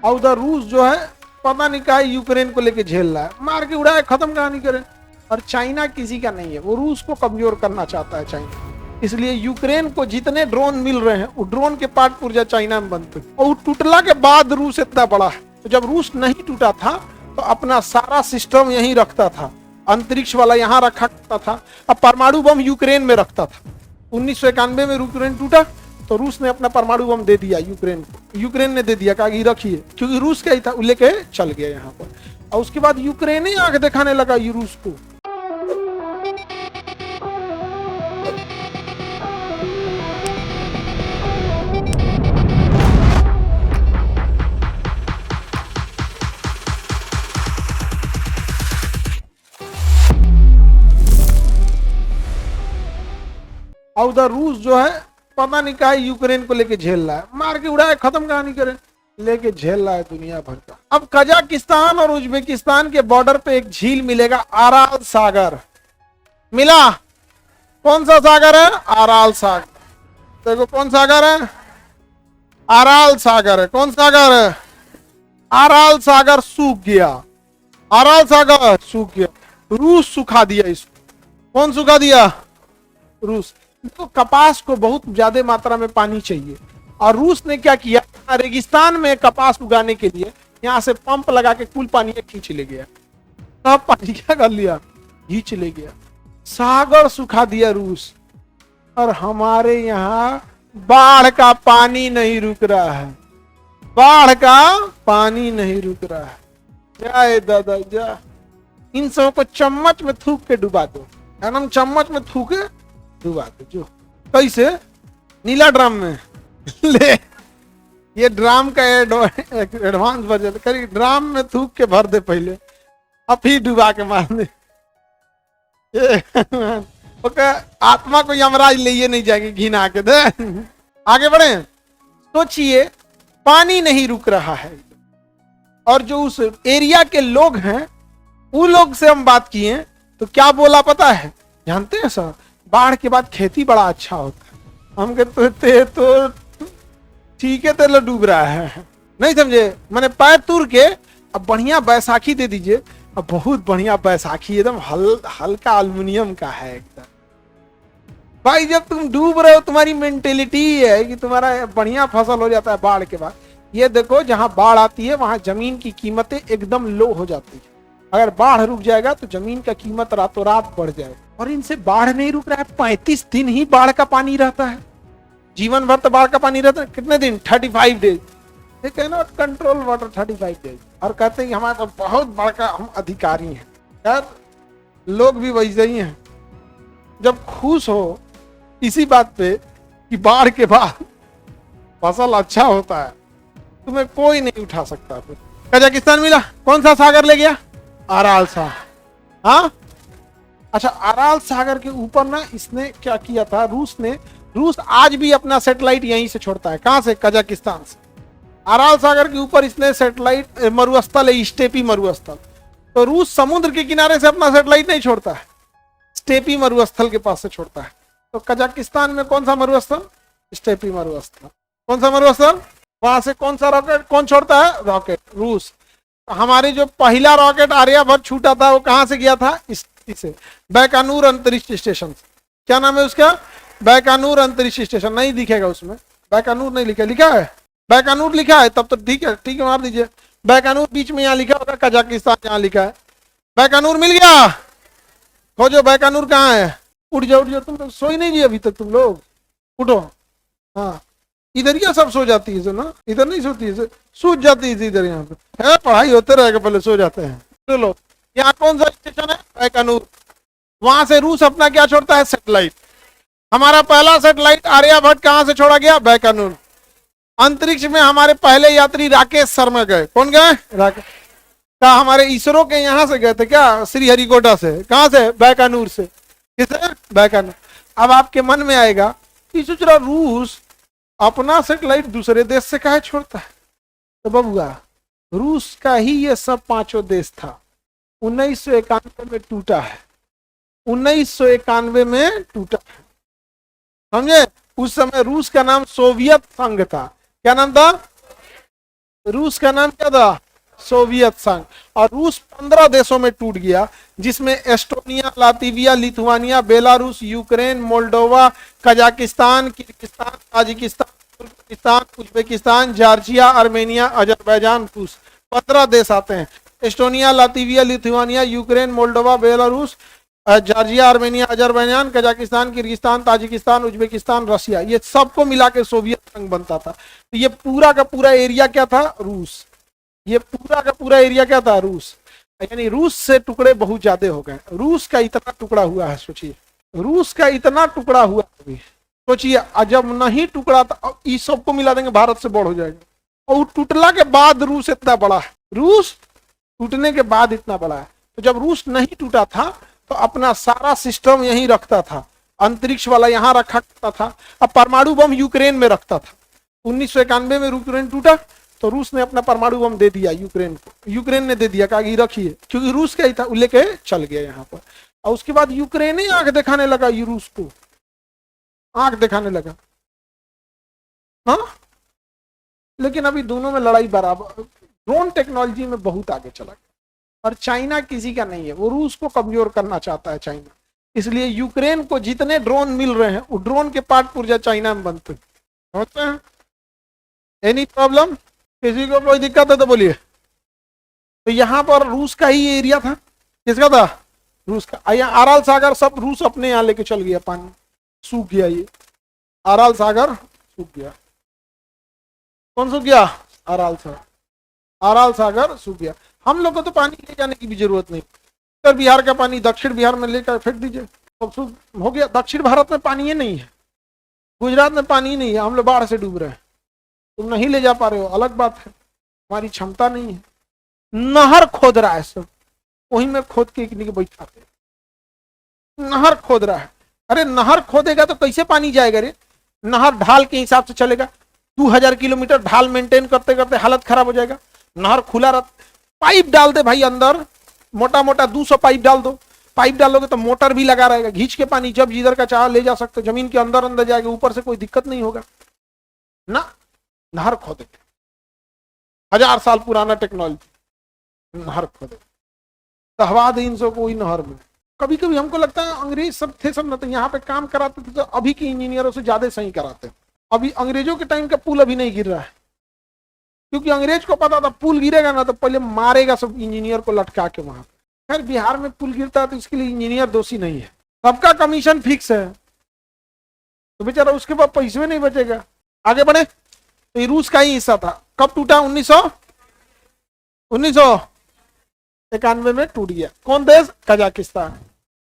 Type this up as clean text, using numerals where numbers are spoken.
और उधर रूस जो है पता नहीं क्या यूक्रेन को लेके झेल रहा है, मार के उड़ाए, खत्म कहानी करे। और चाइना किसी का नहीं है, वो रूस को कमजोर करना चाहता है चाइना। इसलिए यूक्रेन को जितने ड्रोन मिल रहे हैं वो ड्रोन के पार्ट पुर्जा चाइना में बनते हैं। और वो टूटला के बाद रूस इतना बड़ा है। तो जब रूस नहीं टूटा था तो अपना सारा सिस्टम यहीं रखता था, अंतरिक्ष वाला यहाँ रखा करता था। अब परमाणु बम यूक्रेन में रखता था। 1991 में यूक्रेन टूटा तो रूस ने अपना परमाणु बम दे दिया यूक्रेन को। यूक्रेन ने दे दिया, कहा कि रखिए, क्योंकि रूस का ही था, लेके चल गया यहाँ पर। और उसके बाद यूक्रेन ही आंख दिखाने लगा ये रूस को। और उधर रूस जो है पता नहीं क्या यूक्रेन को लेके झेल रहा है, मार के उड़ाए, खत्म कहानी करे, लेके झेल रहा है दुनिया भर का। अब कजाकिस्तान और उज्बेकिस्तान के बॉर्डर पे एक झील मिलेगा, आराल सागर मिला। कौन सा सागर है? आराल सागर। देखो कौन सागर है? आराल सागर है। कौन सागर है? आराल सागर सूख गया। आराल सागर सूख गया, रूस सुखा दिया इसको। कौन सुखा दिया? रूस। तो कपास को बहुत ज्यादा मात्रा में पानी चाहिए, और रूस ने क्या किया, रेगिस्तान में कपास उगाने के लिए यहाँ से पंप लगा के कुल पानी खींच ले गया। सब पानी क्या कर लिया? खींच ले गया। सागर सुखा दिया रूस। और हमारे यहाँ बाढ़ का पानी नहीं रुक रहा है। बाढ़ का पानी नहीं रुक रहा है। जाए दादा जा, इन सबों को चम्मच में थूक के डुबा दो, एकदम चम्मच में थूक के डुबा दो। जो कैसे? नीला ड्राम में ले, ये ड्राम का एडवांस वर्जन, करी ड्राम में थूक के भर दे पहले, अब ही डुबा के मार दे। ओके, आत्मा को यमराज ले नहीं जाएंगे घिना के दे। आगे बढ़े। सोचिए, पानी नहीं रुक रहा है, और जो उस एरिया के लोग हैं उन लोग से हम बात किए तो क्या बोला पता है? जानते हैं सर, बाढ़ के बाद खेती बड़ा अच्छा होता है। हम कहते तो ठीक है, तेरे डूब रहा है, नहीं समझे? मैंने पैर तुर के अब बढ़िया बैसाखी दे दीजिए। अब बहुत बढ़िया बैसाखी, एकदम हल्का एल्युमिनियम का है एकदम। भाई जब तुम डूब रहे हो, तुम्हारी मेंटेलिटी है कि तुम्हारा बढ़िया फसल हो जाता है बाढ़ के बाद। ये देखो, जहां बाढ़ आती है वहां जमीन की कीमतें एकदम लो हो जाती है। अगर बाढ़ रुक जाएगा तो जमीन का कीमत रातों रात बढ़ जाएगा। और इनसे बाढ़ नहीं रुक रहा है। 35 दिन ही बाढ़ का पानी रहता है। जीवन भर तो बाढ़ का पानी रहता है। कितने दिन? 35 days. They can not control water 35 days. और कहते हैं हमारे तो बहुत बड़का हम अधिकारी हैं। यार लोग भी वैसे ही हैं। जब खुश हो इसी बात पे कि बाढ़ के बाद फसल अच्छा होता है, तुम्हें कोई नहीं उठा सकता। फिर कजाकिस्तान मिला। कौन सा सागर ले गया? आराल सागर। हाँ, अच्छा, आराल सागर के ऊपर ना इसने क्या किया था, रूस आज भी अपना सैटेलाइट यहीं से छोड़ता है। कहां से? कजाकिस्तान से। आराल सागर के ऊपर इसने सैटेलाइट मरुस्थल है, स्टेपी मरुस्थल। तो रूस समुद्र के किनारे से अपना सैटेलाइट नहीं छोड़ता है, स्टेपी मरुस्थल के पास से छोड़ता है। तो कजाकिस्तान में कौन सा मरुस्थल? स्टेपी मरुस्थल। कौन सा मरुस्थल? वहां से कौन सा रॉकेट कौन छोड़ता है? रॉकेट, रूस। हमारे जो पहला रॉकेट आर्यभट्ट छूटा था वो कहां से गया था? इसे बैकानूर अंतरिक्ष स्टेशन। क्या नाम है उसका? बैकानूर अंतरिक्ष स्टेशन। नहीं दिखेगा उसमें, बैकानूर नहीं लिखा। लिखा है बैकानूर, लिखा है तब तो ठीक है, ठीक है, मार दीजिए। बैकानूर बीच में यहाँ लिखा होगा, कजाकिस्तान यहाँ लिखा है। बैकानूर मिल गया। खोजो बैकानूर कहाँ है। उठ जाओ, उठ जाओ, तुम लोग सोई नहीं जी अभी तक, तुम लोग उठो। हाँ, इधर ही सब सो जाती है ना, इधर नहीं सोती है, सूझ जाती है इधर। यहाँ पे है पढ़ाई होते रहेगा, पहले सो जाते हैं। चलो, यहाँ कौन सा स्टेशन है? बैकानूर। वहां से रूस अपना क्या छोड़ता है? सैटेलाइट। हमारा पहला सैटेलाइट आर्यभट्ट कहां से छोड़ा गया? बैकानूर। अंतरिक्ष में हमारे पहले यात्री राकेश शर्मा गए। कौन गए? राकेश। क्या हमारे इसरो के यहां से गए थे क्या? श्रीहरिकोटा से। कहां से? बैकानूर से। किसे? बैकानूर। अब आपके मन में आएगा कि सोच रहा रूस अपना सैटेलाइट दूसरे देश से काहे छोड़ता है? तो बबुआ, रूस का ही ये सब पांचों देश था। 1991 में टूटा है। 1991 में टूटा है, समझे? उस समय रूस का नाम सोवियत संघ था। क्या नाम था? रूस का नाम क्या था? सोवियत संघ। और रूस 15 देशों में टूट गया, जिसमें Estonia, Latvia, Lithuania, Belarus, Ukraine, Moldova, Kazakhstan, Kyrgyzstan, Tajikistan, Turkmenistan, Uzbekistan, Georgia, Armenia, Azerbaijan, रूस। 15 देश आते हैं। Estonia, Latvia, Lithuania, Ukraine, Moldova, Belarus, Georgia, Armenia, Azerbaijan, Kazakhstan, Kyrgyzstan, Tajikistan, Uzbekistan, Russia, ये सबको मिला के सोवियत संघ बनता था। तो ये पूरा का पूरा एरिया क्या था? रूस। ये पूरा का पूरा एरिया क्या था? रूस। यानी रूस से टुकड़े बहुत ज्यादा हो गए। रूस का इतना टुकड़ा हुआ है, सोचिए, रूस का इतना टुकड़ा हुआ अभी, सोचिए। जब नहीं टुकड़ा था, इस सबको मिला देंगे, भारत से बड़ हो जाएगा। और टूटला के बाद रूस इतना बड़ा है, रूस टूटने के बाद इतना बड़ा है। तो जब रूस नहीं टूटा था तो अपना सारा सिस्टम यहीं रखता था, अंतरिक्ष वाला यहां रखा करता था। अब परमाणु बम यूक्रेन में रखता था। 1991 में यूक्रेन टूटा तो रूस ने अपना परमाणु बम दे दिया यूक्रेन को। यूक्रेन ने दे दिया, कहा कि रखिए, क्योंकि रूस का ही था, लेके चल गया यहाँ पर। और उसके बाद यूक्रेन ही आंख दिखाने लगा, ये रूस को आंख दिखाने लगा। हाँ, लेकिन अभी दोनों में लड़ाई बराबर। ड्रोन टेक्नोलॉजी में बहुत आगे चला गया, और चाइना किसी का नहीं है। वो रूस को कमजोर करना चाहता है चाइना, इसलिए यूक्रेन को जितने ड्रोन मिल रहे हैं, वो ड्रोन के पार्ट पुर्जा चाइना में बनते हैं। Any problem? किसी को कोई दिक्कत है तो बोलिए। तो यहाँ पर रूस का ही एरिया था। किसका था? रूस का। यहाँ अराल सागर सब रूस अपने यहाँ लेके चल गया, पानी सूख गया। ये अराल सागर सूख गया। कौन सूख गया? अराल सागर। अराल सागर सूख गया। हम लोग को तो पानी ले जाने की भी जरूरत नहीं। उत्तर बिहार का पानी दक्षिण बिहार में लेकर फेंक दीजिए, तो हो गया। दक्षिण भारत में पानी ही नहीं है, गुजरात में पानी ही नहीं है, हम लोग बाढ़ से डूब रहे हैं। तुम नहीं ले जा पा रहे हो, अलग बात है, हमारी क्षमता नहीं है। नहर खोद रहा है सब, वहीं में खोद के बैठाते, नहर खोद रहा है। अरे नहर खोदेगा तो कैसे पानी जाएगा रे? नहर ढाल के हिसाब से चलेगा। 2000 किलोमीटर ढाल मेंटेन करते करते हालत खराब हो जाएगा। नहर खुला रह, पाइप डाल दे भाई अंदर, मोटा मोटा 200 पाइप डाल दो। पाइप डालोगे तो मोटर भी लगा रहेगा, घींच के पानी जब जिधर का चाह ले जा सकते, जमीन के अंदर अंदर जाएगा, ऊपर से कोई दिक्कत नहीं होगा ना। नहर खोदे, 1000 साल पुराना टेक्नोलॉजी, नहर खोदे, तहवा दे इनसे कोई नहर में। कभी कभी हमको लगता है अंग्रेज सब थे, सब न थे, यहाँ पे काम कराते थे तो अभी के इंजीनियरों से ज्यादा सही कराते। अभी अंग्रेजों के टाइम का पुल अभी नहीं गिर रहा है, क्योंकि अंग्रेज को पता था पुल गिरेगा ना तो पहले मारेगा सब इंजीनियर को लटका के वहां। खैर बिहार में पुल गिरता है तो इसके लिए इंजीनियर दोषी नहीं है, सबका कमीशन फिक्स है, तो बेचारा उसके पास पैसे में नहीं बचेगा। आगे बढ़े। तो ये रूस का ही हिस्सा था। कब टूटा? 1991 में टूट गया। कौन देश? कजाकिस्तान।